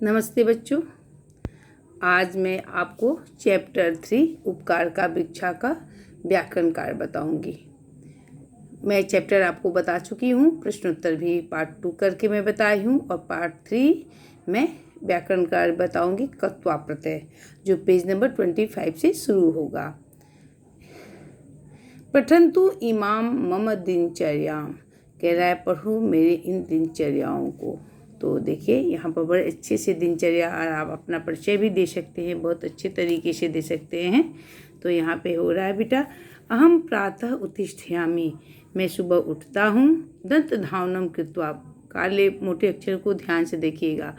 नमस्ते बच्चों। आज मैं आपको चैप्टर 3 उपकार का भिक्षा का व्याकरण कार्य बताऊंगी। मैं चैप्टर आपको बता चुकी हूँ, प्रश्नोत्तर भी पार्ट 2 करके मैं बताई हूँ और पार्ट 3 में व्याकरण कार्य बताऊंगी कत्वा प्रत्यय, जो पेज नंबर 25 से शुरू होगा। पठन्तु इमाम मम दिनचर्याम, कह रहा है पढ़ो मेरे इन दिनचर्याओं को। तो देखिए यहाँ पर बड़े अच्छे से दिनचर्या, और आप अपना परिचय भी दे सकते हैं, बहुत अच्छे तरीके से दे सकते हैं। तो यहाँ पे हो रहा है बेटा, अहम प्रातः उत्तिष्ठामि, मैं सुबह उठता हूँ। दंत धावनम कृत्वा, काले मोटे अक्षर को ध्यान से देखिएगा।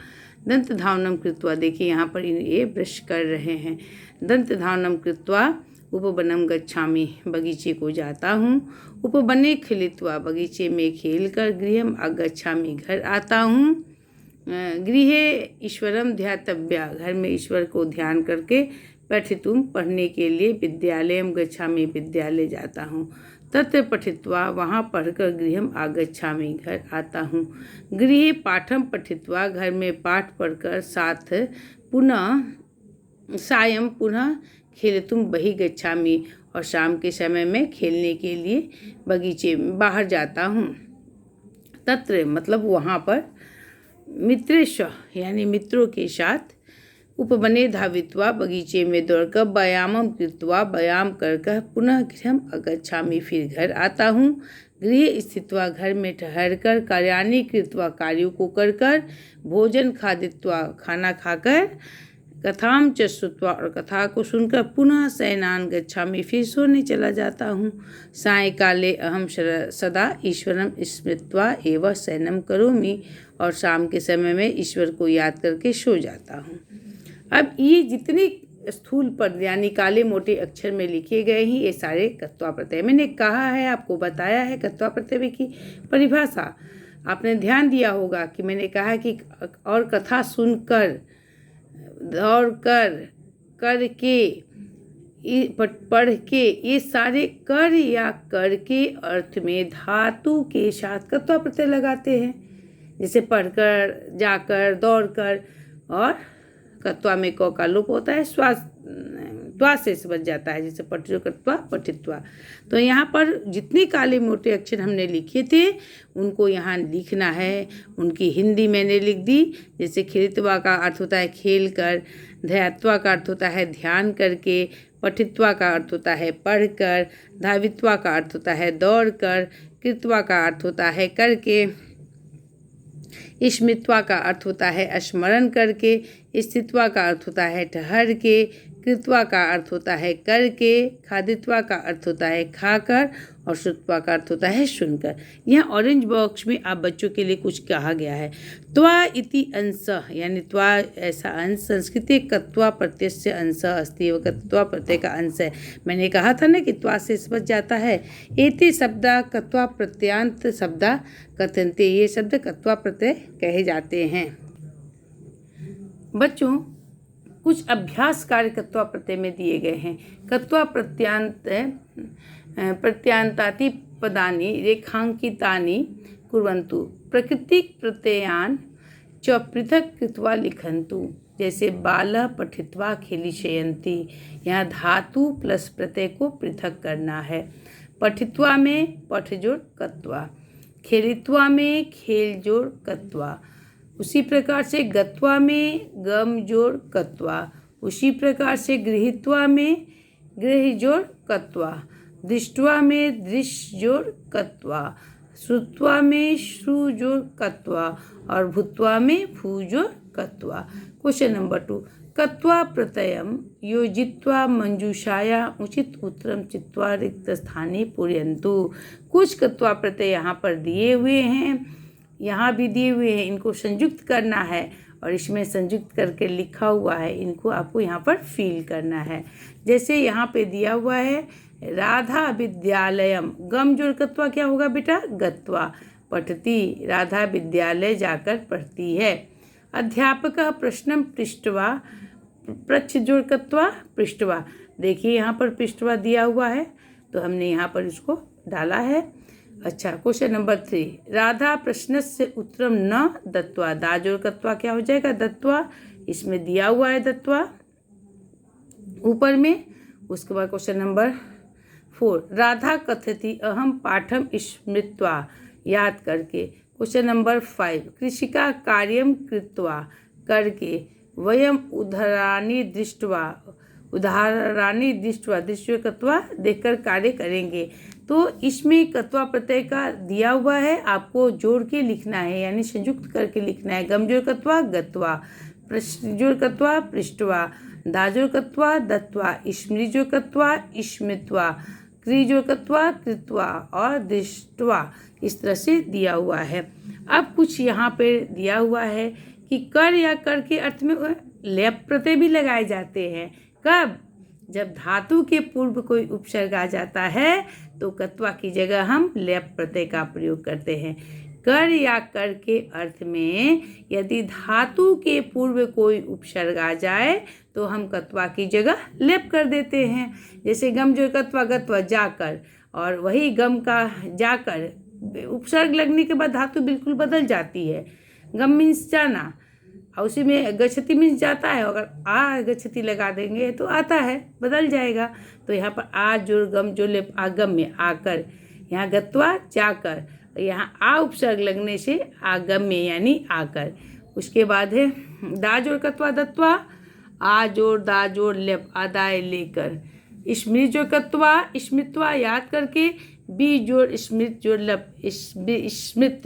दंत धावनम कृत्वा, देखिए यहाँ पर ये ब्रश कर रहे हैं। दंत धावनम कृत्वा उपवनम गच्छामि, बगीचे को जाता हूँ। उपवने खेलित्वा, बगीचे में खेल कर। गृहम आगच्छामि, घर आता हूँ। गृहे ईश्वरम ध्यातव्या, घर में ईश्वर को ध्यान करके। पठितुम, पढ़ने के लिए। विद्यालयम गच्छामि, विद्यालय जाता हूँ। तत्र पठित्वा, वहाँ पढ़कर। गृहम आगच्छामि, घर आता हूँ। गृहे पाठम पठित्वा, घर में पाठ पढ़कर। साथ पुनः सायं, पुनः खेलितुम बहि गच्छामि, और शाम के समय में खेलने के लिए बगीचे में बाहर जाता हूँ। तत्र मतलब वहाँ पर। मित्रेश, यानी मित्रों के साथ। उपवने धावित्वा, बगीचे में दौड़कर। व्यायामम कृत्वा, व्यायाम कर पुनः गृहम आगच्छामि, फिर घर आता हूँ। गृह स्थित्वा, घर में ठहर कर। कार्याणि कृत्वा, कार्यों को कर। भोजन खादित्वा, खाना खाकर। कथाम च श्रुत्वा, और कथा को सुनकर। पुनः शयनान गच्छामि, फिर सोने चला जाता हूँ। सायंकाले अहम सदा ईश्वरम स्मृत्वा एव शयनम करोमि, और शाम के समय में ईश्वर को याद करके सो जाता हूँ। अब ये जितने स्थूल पद यानी काले मोटे अक्षर में लिखे गए हैं, ये सारे कत्वा प्रत्यय। मैंने कहा है, आपको बताया है कत्वा प्रत्यय की परिभाषा। आपने ध्यान दिया होगा कि मैंने कहा कि और कथा सुनकर, दौड़ कर, करके, पढ़ के, ये सारे कर या कर के अर्थ में धातु के साथ कत्वा प्रत्यय लगाते हैं। जैसे पढ़कर, जाकर, दौड़कर, और कत्वा में क का लोप होता है, त्वा से बच जाता है, जैसे पठितो कत्वा पठित्वा। तो यहाँ पर जितने काले मोटे अक्षर हमने लिखे थे उनको यहाँ लिखना है। उनकी हिंदी मैंने लिख दी। जैसे खेलित्वा का अर्थ होता है खेल कर। ध्यात्वा का अर्थ होता है ध्यान करके। पठित्वा का अर्थ होता है पढ़कर। धावित्वा का अर्थ होता है दौड़ कर। कृत्वा का अर्थ होता है करके। स्मृत्वा का अर्थ होता है स्मरण करके। स्थित्वा का अर्थ होता है ठहर के। कृत्वा का अर्थ होता है करके। खादित्वा का अर्थ होता है खाकर, और श्रुत्वा का अर्थ होता है सुनकर। यहाँ ऑरेंज बॉक्स में आप बच्चों के लिए कुछ कहा गया है। त्वा इति अंश, यानी त्वा ऐसा अंश, संस्कृते कत्वा प्रत्यय से अंश अस्ति, वह कत्वा प्रत्यय का अंश है। मैंने कहा था ना कि त्वा से बच जाता है। एते शब्दा कत्वा प्रत्यांत शब्दा कथन्ते, ये शब्द कत्वा प्रत्यय कहे जाते हैं। बच्चों, कुछ अभ्यास कार्य कत्वा प्रत्यय में दिए गए हैं। कत्वा प्रत्यांताति पदानि रेखांकितानि कुर्वन्तु, प्रकृतिक प्रत्ययान च पृथक कृत्वा लिखन्तु। जैसे बालः पठित्वा खेलिष्यन्ति, यहाँ धातु प्लस प्रत्यय को पृथक करना है। पठित्वा में पठ जोड़ कत्वा, खेलित्वा में खेल जोड़ कत्वा। उसी प्रकार से गत्वा में गम जोड़ कत्वा। उसी प्रकार से गृहीत्वा में गृह जोड़ कत्वा। दृष्ट्वा में दृश्य जोड़ कत्वा। श्रुत्वा में श्रु जोड़ कत्वा, और भूत्वा में भू जोड़ कत्वा। क्वेश्चन नंबर 2, कत्वा प्रत्ययम योजित्वा मंजूषाया उचित उत्तरम चित्वा रिक्त स्थाने पूरयन्तु। कुछ कत्वा प्रत्यय यहाँ पर दिए हुए हैं, यहाँ भी दिए हुए हैं। इनको संयुक्त करना है, और इसमें संयुक्त करके लिखा हुआ है, इनको आपको यहाँ पर फील करना है। जैसे यहाँ पे दिया हुआ है राधा विद्यालयम, गम जोड़ कत्वा क्या होगा बेटा? गत्वा। पठती, राधा विद्यालय जाकर पढ़ती है। अध्यापक प्रश्नम पृष्ठवा, पृच्छ जोड़ कत्वा पृष्ठवा। देखिए यहाँ पर पृष्ठवा दिया हुआ है, तो हमने यहाँ पर इसको डाला है। अच्छा, क्वेश्चन नंबर 3, राधा प्रश्नस्य उत्तरम न दत्वा, दा जोड़ कत्वा क्या हो जाएगा? दत्वा। इसमें दिया हुआ है दत्वा ऊपर में। उसके बाद क्वेश्चन नंबर 4, राधा कथति अहम पाठम स्मृत्वा, याद करके। क्वेश्चन नंबर 5, कृषिका कार्यम कृत्वा, करके। वयम उदाहरणानि दृष्ट्वा दृश्य कत्वा, देखकर कार्य करेंगे। तो इसमें कत्वा प्रत्यय का दिया हुआ है, आपको जोड़ के लिखना है, यानी संयुक्त करके लिखना है। गम जोड़ कत्वा गत्वा, पृष्ठ जोड़ कत्वा पृष्ठवा, दा जोड़ कत्वा दत्वा, स्मृति जोड़ कत्वा स्मृत्वा, क्रि जोड़ कत्वा कृत्वा और दृष्ट्वा। इस तरह से दिया हुआ है। अब कुछ यहाँ पे दिया हुआ है कि कर या कर के अर्थ में लेप प्रत्यय भी लगाए जाते हैं। कब? जब धातु के पूर्व कोई उपसर्ग आ जाता है तो कत्वा की जगह हम लेप प्रत्यय का प्रयोग करते हैं। कर या कर के अर्थ में यदि धातु के पूर्व कोई उपसर्ग आ जाए तो हम कत्वा की जगह लेप कर देते हैं। जैसे गम जो कत्वा गत्वा, जाकर, और वही गम का जाकर उपसर्ग लगने के बाद धातु बिल्कुल बदल जाती है। गम मीन्स जाना, और उसी में गच्छति मीन्स जाता है। अगर आ गच्छति लगा देंगे तो आता है, बदल जाएगा। तो यहाँ पर आ जोड़ गम जो ले आगम में आकर, यहाँ गत्वा जाकर, यहाँ आ उपसर्ग लगने से आगम में यानी आकर। उसके बाद है दा जोड़ कत्वा दत्वा, आ जोड़ दा जोड़ लेप आदाय लेकर। स्मृति जोड़ कत्वा स्मृत्वा, याद करके। बी जोड़ स्मृत जोड़ लप स्मृत,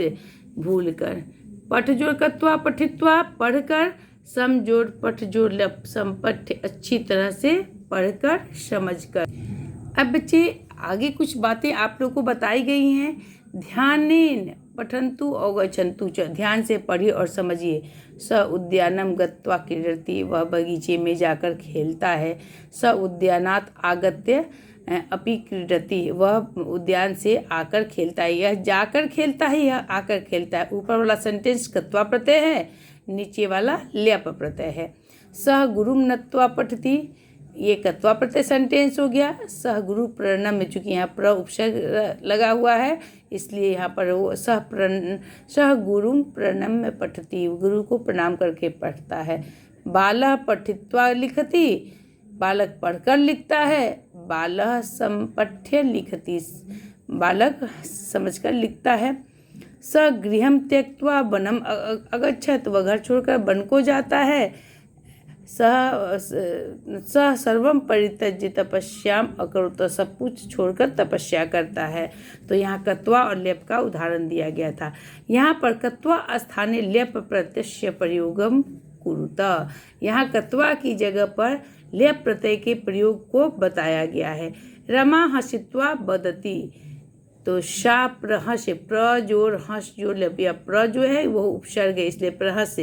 भूल कर। पठ जोड़ कत्वा पठित्वा, पढ़कर। सम जोड़ पठ जोड़ लप संपठ, अच्छी तरह से पढ़कर समझकर। अब बच्चे आगे कुछ बातें आप लोग को बताई गई हैं। ध्यानेन पठन्तु अवगच्छन्तु च, ध्यान से पढ़िए और समझिए। स उद्यानम गत्वा क्रीडति, वह बगीचे में जाकर खेलता है। स उद्यानात् आगत्य अपि क्रीडति, वह उद्यान से आकर खेलता है। यह जाकर खेलता है, यह आकर खेलता है। ऊपर वाला सेंटेंस कत्वा प्रत्यय है, नीचे वाला ल्यप प्रत्यय है। सह गुरुम नत्वा पठति, ये कत्वा प्रत्यय सेंटेंस हो गया। सह गुरु प्रणम में, चूंकि यहाँ प्र उपसर्ग लगा हुआ है इसलिए यहाँ पर वो सह गुरुम प्रणम में पठति, गुरु को प्रणाम करके पढ़ता है। बालः पठित्वा लिखति, बालक पढ़कर लिखता है। बालः संपठ्य लिखति, बालक समझकर लिखता है। स गृहम त्यक्त्वा वनम अगच्छत, वह घर छोड़कर वन को जाता है। सह सर्वम परित्यज्य तपस्याम अकरोत, सब कुछ छोड़कर तपस्या करता है। तो यहाँ कत्वा और लेप का उदाहरण दिया गया था। यहाँ पर कत्वा स्थाने लेप प्रत्यय प्रयोगम कुरुत, यहाँ कत्वा की जगह पर लेप प्रत्यय के प्रयोग को बताया गया है। रमा हसित्वा वदति, तो शा प्रहस, प्र जोड़ हंस जोड़ लेप, या प्र जो है वो उपसर्ग है इसलिए प्रहस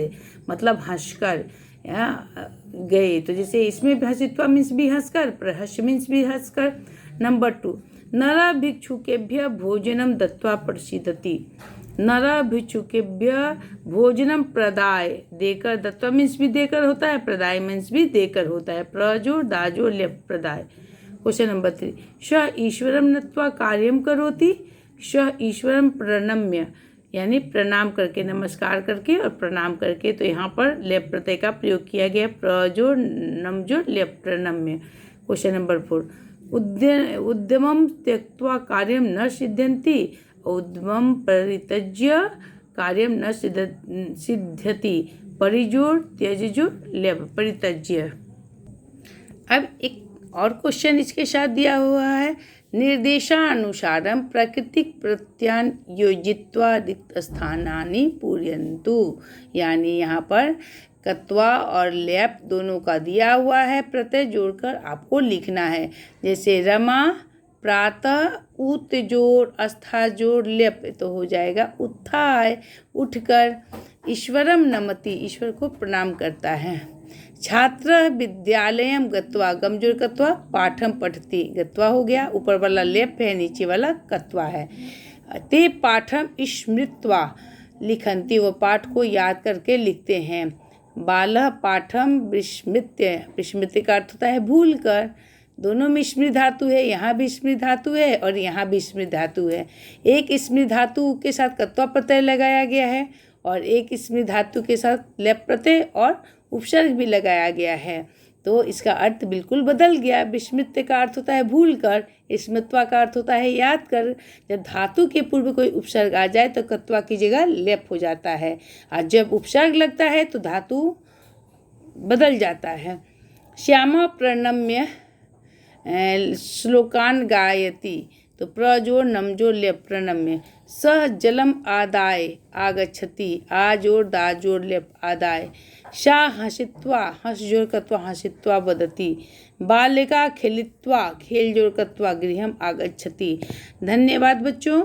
मतलब हंसकर गए। तो जैसे इसमें हसित्वा मीन्स भी हंसकर, प्रहस मीन्स भी हंसकर। नंबर 2, नर भिक्षुकेभ्य भोजनम दत्वा प्रसीदति, नर भिक्षुकेभ्य भोजनम प्रदाय, देकर, दत्वा मीन्स भी देकर होता है, प्रदाय मीन्स भी देकर होता है। प्रजोड़ दाजोड़ लेप प्रदाय। क्वेश्चन नंबर 3, स ईश्वरम नत्वा कार्यम करोति, स ईश्वरम प्रणम्य, यानी प्रणाम करके, नमस्कार करके और प्रणाम करके। तो यहाँ पर लेप प्रत्यय का प्रयोग किया गया, प्रजोड़ नमजोड़ लेप प्रणम्य। क्वेश्चन नंबर 4, उद्यमम त्यक्त्वा कार्यम न सिद्ध्यन्ति, उद्यमम परित्यज्य कार्यम न सिद्ध्यति, परिजोड़ त्यजोड़ लेप परित्यज्य। अब एक और क्वेश्चन इसके साथ दिया हुआ है। निर्देशानुसारम प्राकृतिक प्रत्यान योजित्वा रिक्त स्थानानि पूरयन्तु, यानी यहाँ पर कत्वा और लेप दोनों का दिया हुआ है, प्रत्यय जोड़कर आपको लिखना है। जैसे रमा प्रातः उत जोड़ अस्था जोड़ लेप, तो हो जाएगा उत्थाय, उठकर। ईश्वरम नमति, ईश्वर को प्रणाम करता है। छात्र विद्यालयम गत्वा, गमजोर कत्वा पाठम पठति, गत्वा हो गया, ऊपर वाला लेप है, नीचे वाला कत्वा है। ते पाठम स्मृत्वा लिखन्ति, वो पाठ को याद करके लिखते हैं। बालः पाठम विस्मृत्य, विस्मृत्य का अर्थ होता है भूल कर। दोनों में स्मृति धातु है, यहाँ भी स्मृति धातु है और यहाँ भी स्मृति धातु है। एक स्मृति धातु के साथ कत्वा प्रत्यय लगाया गया है और एक स्मृति धातु के साथ लेप प्रत्यय और उपसर्ग भी लगाया गया है। तो इसका अर्थ बिल्कुल बदल गया। विस्मृत्य का अर्थ होता है भूल कर, स्मृत्वा का अर्थ होता है याद कर। जब धातु के पूर्व कोई उपसर्ग आ जाए तो कत्वा की जगह लेप हो जाता है, और जब उपसर्ग लगता है तो धातु बदल जाता है। श्यामा प्रणम्य श्लोकान गायति, तो प्रजोर नमजोर लेप प्रणम्य। सह जलम आदाय आगच्छति, आजोर दाजोर लेप आदाय। सा हसित्वा, हंस जोर कत्वा हसित्वा वदति। बालिका खेलित्वा, खेल जोर कत्वा गृहम आगच्छति। धन्यवाद बच्चों।